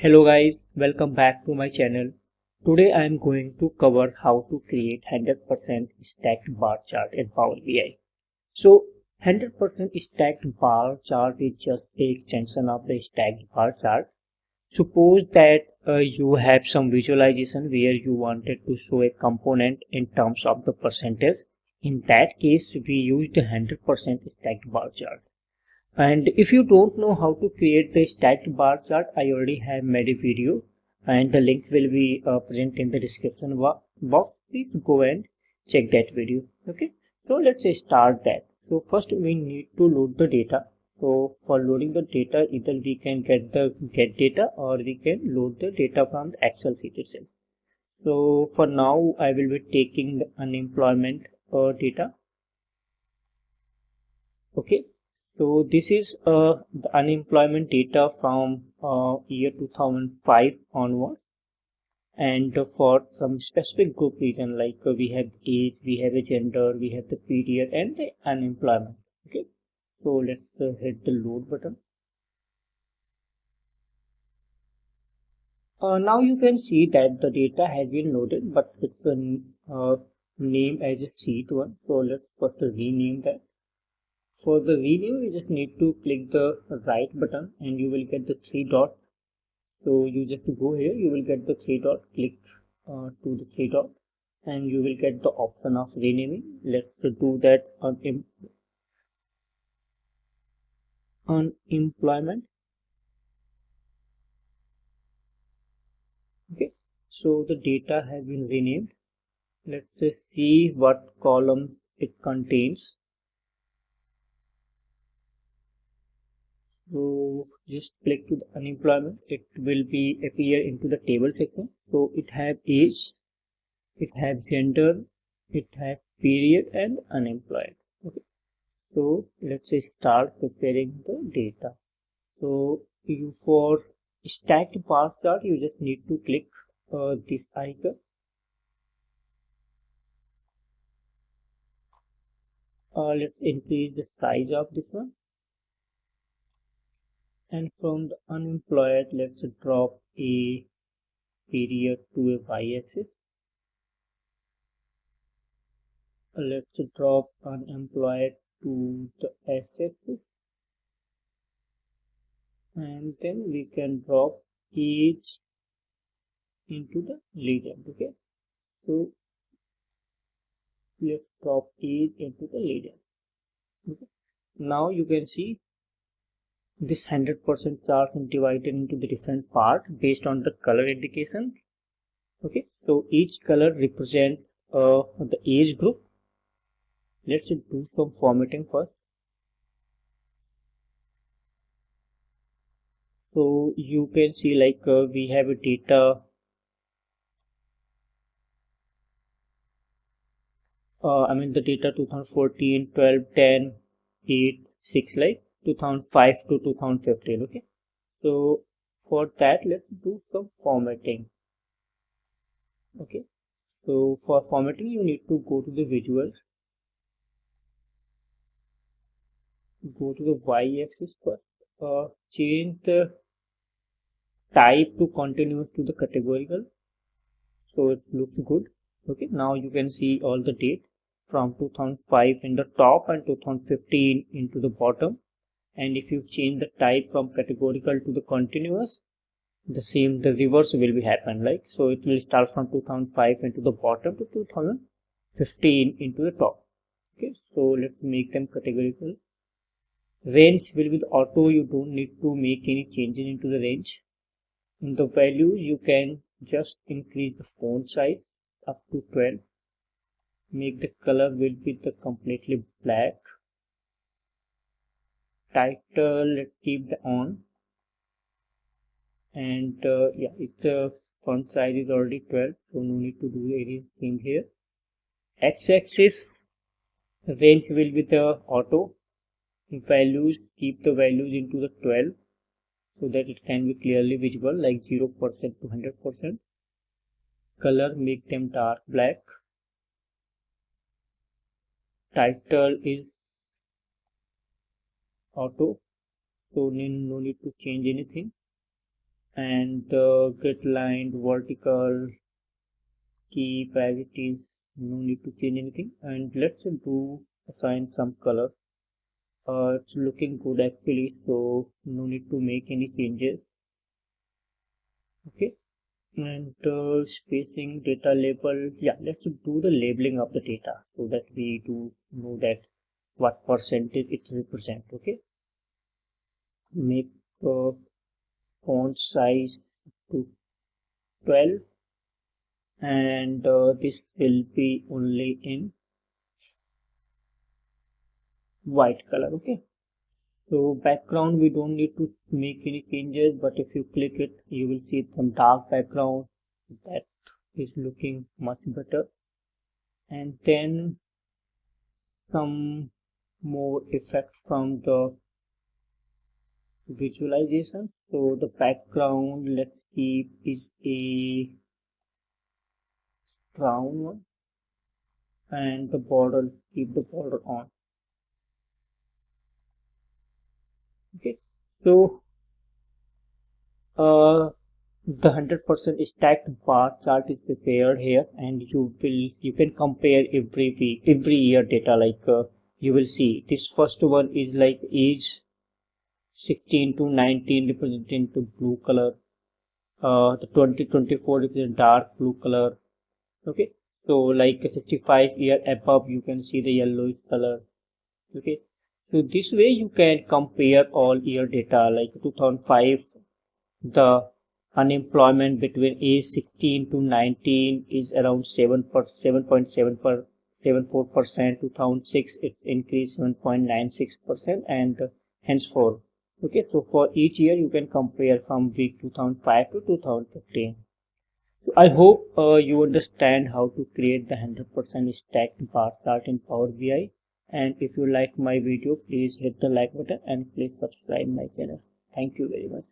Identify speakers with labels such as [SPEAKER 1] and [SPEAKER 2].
[SPEAKER 1] Hello guys, welcome back to my channel. Today I am going to cover how to create 100% stacked bar chart in Power BI. So 100% stacked bar chart is just a extension of the stacked bar chart. Suppose that you have some visualization where you wanted to show a component in terms of the percentage. In that case, we used 100% stacked bar chart. And if you don't know how to create the stacked bar chart, I already have made a video and the link will be present in the description box. Please go and check that video. Okay, so let's start that. So first we need to load the data. So for loading the data, either we can get the get data or we can load the data from the Excel sheet itself. So for now, I will be taking the unemployment data. Okay, so this is the unemployment data from year 2005 onward, and for some specific group reason like we have age, we have a gender, we have the period and the unemployment. Okay, so let's hit the load button. Now you can see that the data has been loaded, but it's name as a sheet one. So let's first rename that. For the rename, you just need to click the right button and you will get the three dot. So you just go here, you will get the three dot, click to the three dot and you will get the option of renaming. Let's do that on employment. Okay, so the data has been renamed. Let's see what column it contains. So just click to the unemployment, it will be appear into the table section. So it have age, it has gender, it has period and unemployed. Okay, so let's say start preparing the data. So you for stacked bar chart, you just need to click this icon. Let's increase the size of this one. And from the unemployed, let's drop a period to a y-axis. Let's drop unemployed to the x-axis. And then we can drop age into the legend. Okay, so let's drop age into the legend. Okay, now you can see this 100% chart is divided into the different part based on the color indication. Okay, so each color represent the age group. Let's do some formatting first. So you can see like we have a data the data 2014, 12, 10, 8, 6, like 2005 to 2015. Okay, so for that let's do some formatting. Okay, so for formatting you need to go to the visuals, go to the y-axis first, change the type to continuous to the categorical, so it looks good. Okay, now you can see all the date from 2005 in the top and 2015 into the bottom. And if you change the type from categorical to the continuous, the reverse will be happen, like so it will start from 2005 into the bottom to 2015 into the top. Okay, so let's make them categorical. Range will be the auto, you don't need to make any changes into the range. In the values you can just increase the font size up to 12. Make the color will be the completely black. Title, let's keep the on. And yeah, its font size is already 12, so no need to do anything here. X-axis range will be the auto. Values, keep the values into the 12 so that it can be clearly visible, like 0% to 100%. Color, make them dark black. Title is auto, so no need to change anything. and get lined, vertical, key, priorities, no need to change anything. And let's do assign some color. It's looking good actually, so no need to make any changes. Okay, and spacing, data label. Yeah, let's do the labeling of the data so that we do know that what percentage it represents. Okay, make font size to 12, and this will be only in white color. Okay, so background we don't need to make any changes, but if you click it you will see some dark background that is looking much better. And then some more effect from the visualization. So the background, let's keep is a brown one, and the border, keep the border on. Okay, so the 100% stacked bar chart is prepared here, and you can compare every week, every year data. Like you will see this first one is like age 16 to 19 representing the blue color, the 2024 represent dark blue color. Okay, so like 65 year above you can see the yellowish color. Okay, so this way you can compare all year data. Like 2005, the unemployment between age 16 to 19 is around 7.74%. 2006 it increased 7.96%, and henceforth. Okay, so for each year you can compare from week 2005 to 2015. So I hope you understand how to create the 100% stacked bar chart in Power BI. And if you like my video, please hit the like button and please subscribe my channel. Thank you very much.